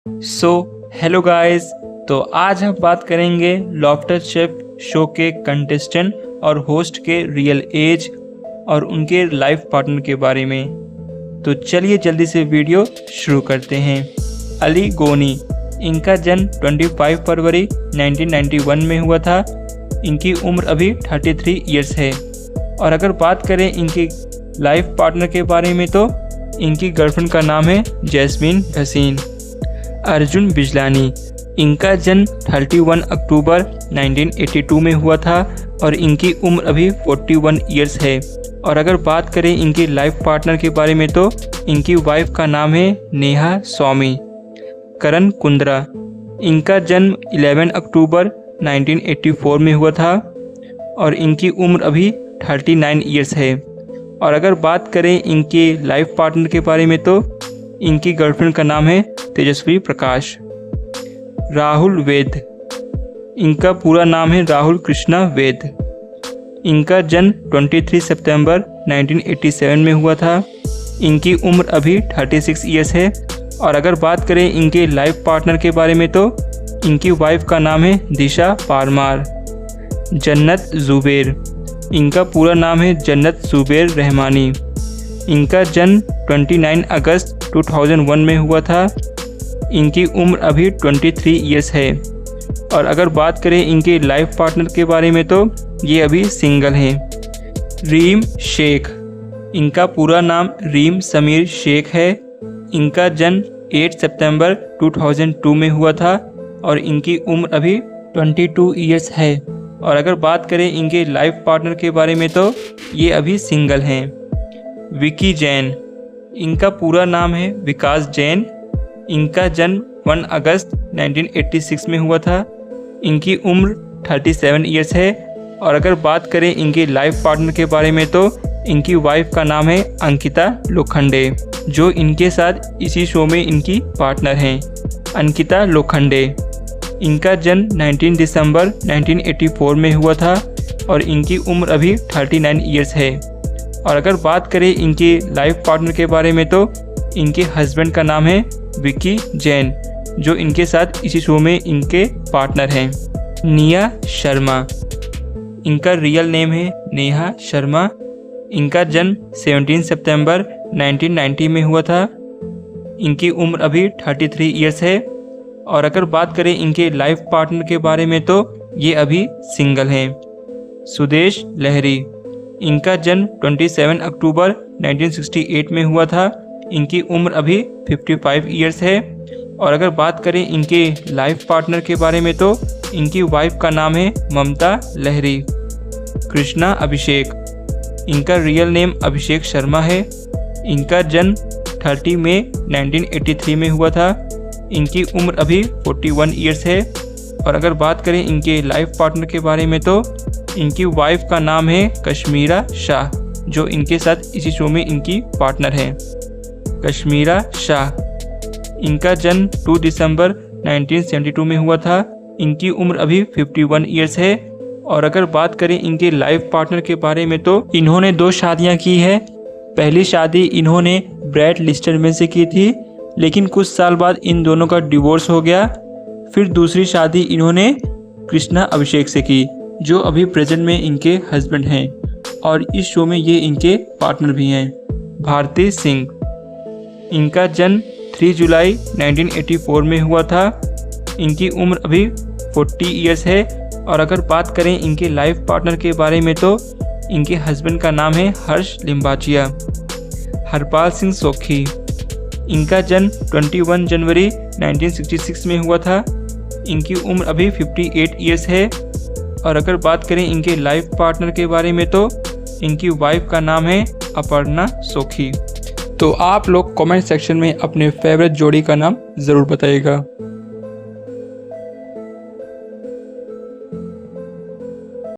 Hello guys. तो आज हम बात करेंगे लॉफ्टर शेफ शो के कंटेस्टेंट और होस्ट के रियल एज और उनके लाइफ पार्टनर के बारे में। तो चलिए जल्दी से वीडियो शुरू करते हैं। अली गोनी, इनका जन्म 25 फरवरी 1991 में हुआ था। इनकी उम्र अभी 33 इयर्स है। और अगर बात करें इनके लाइफ पार्टनर के बारे में तो इनकी गर्लफ्रेंड का नाम है जैस्मीन भसीन। अर्जुन बिजलानी, इनका जन्म 31 अक्टूबर 1982 में हुआ था और इनकी उम्र अभी 41 इयर्स है। और अगर बात करें इनकी लाइफ पार्टनर के बारे में तो इनकी वाइफ का नाम है नेहा स्वामी। करण कुंद्रा, इनका जन्म 11 अक्टूबर 1984 में हुआ था और इनकी उम्र अभी 39 इयर्स है। और अगर बात करें इनके लाइफ पार्टनर के बारे में तो इनकी गर्लफ्रेंड का नाम है तेजस्वी प्रकाश। राहुल वेद, इनका पूरा नाम है राहुल कृष्णा वेद। इनका जन्म 23 सितंबर 1987 में हुआ था। इनकी उम्र अभी 36 इयर्स है। और अगर बात करें इनके लाइफ पार्टनर के बारे में तो इनकी वाइफ का नाम है दिशा पारमार। जन्नत जुबेर, इनका पूरा नाम है जन्नत जुबेर रहमानी। इनका जन्म 29 अगस्त 2001 में हुआ था। इनकी उम्र अभी 23 इयर्स है। और अगर बात करें इनके लाइफ पार्टनर के बारे में तो ये अभी सिंगल हैं। रीम शेख, इनका पूरा नाम रीम समीर शेख है। इनका जन्म 8 सितंबर 2002 में हुआ था और इनकी उम्र अभी 22 इयर्स है। और अगर बात करें इनके लाइफ पार्टनर के बारे में तो ये अभी सिंगल हैं। विकी जैन, इनका पूरा नाम है विकास जैन। इनका जन्म 1 अगस्त 1986 में हुआ था। इनकी उम्र 37 इयर्स है। और अगर बात करें इनके लाइफ पार्टनर के बारे में तो इनकी वाइफ का नाम है अंकिता लोखंडे, जो इनके साथ इसी शो में इनकी पार्टनर हैं। अंकिता लोखंडे, इनका जन्म 19 दिसंबर 1984 में हुआ था और इनकी उम्र अभी 39 इयर्स है। और अगर बात करें इनके लाइफ पार्टनर के बारे में तो इनके हस्बैंड का नाम है विकी जैन, जो इनके साथ इसी शो में इनके पार्टनर हैं। निया शर्मा, इनका रियल नेम है नेहा शर्मा। इनका जन्म 17 सितंबर 1990 में हुआ था। इनकी उम्र अभी 33 इयर्स है। और अगर बात करें इनके लाइफ पार्टनर के बारे में तो ये अभी सिंगल हैं। सुदेश लहरी, इनका जन्म 27 अक्टूबर 1968 में हुआ था। इनकी उम्र अभी 55 इयर्स है। और अगर बात करें इनके लाइफ पार्टनर के बारे में तो इनकी वाइफ का नाम है ममता लहरी। कृष्णा अभिषेक, इनका रियल नेम अभिषेक शर्मा है। इनका जन्म 30 मई 1983 में हुआ था। इनकी उम्र अभी 41 इयर्स है। और अगर बात करें इनके लाइफ पार्टनर के बारे में तो इनकी वाइफ का नाम है कश्मीरा शाह, जो इनके साथ इसी शो में इनकी पार्टनर है। कश्मीरा शाह, इनका जन्म 2 दिसंबर 1972 में हुआ था। इनकी उम्र अभी 51 इयर्स है। और अगर बात करें इनके लाइफ पार्टनर के बारे में तो इन्होंने 2 शादियां की है। पहली शादी इन्होंने ब्रैड लिस्टरमैन से की थी, लेकिन कुछ साल बाद इन दोनों का डिवोर्स हो गया। फिर दूसरी शादी इन्होंने कृष्णा अभिषेक से की, जो अभी प्रेजेंट में इनके हस्बैंड हैं और इस शो में ये इनके पार्टनर भी हैं। भारती सिंह, इनका जन्म 3 जुलाई 1984 में हुआ था। इनकी उम्र अभी 40 इयर्स है। और अगर बात करें इनके लाइफ पार्टनर के बारे में तो इनके हस्बैंड का नाम है हर्ष लिम्बाचिया। हरपाल सिंह सोखी, इनका जन्म 21 जनवरी 1966 में हुआ था। इनकी उम्र अभी 58 इयर्स है। और अगर बात करें इनके लाइफ पार्टनर के बारे में तो इनकी वाइफ का नाम है अपर्णा सोखी। तो आप लोग कमेंट सेक्शन में अपने फेवरेट जोड़ी का नाम ज़रूर बताइएगा।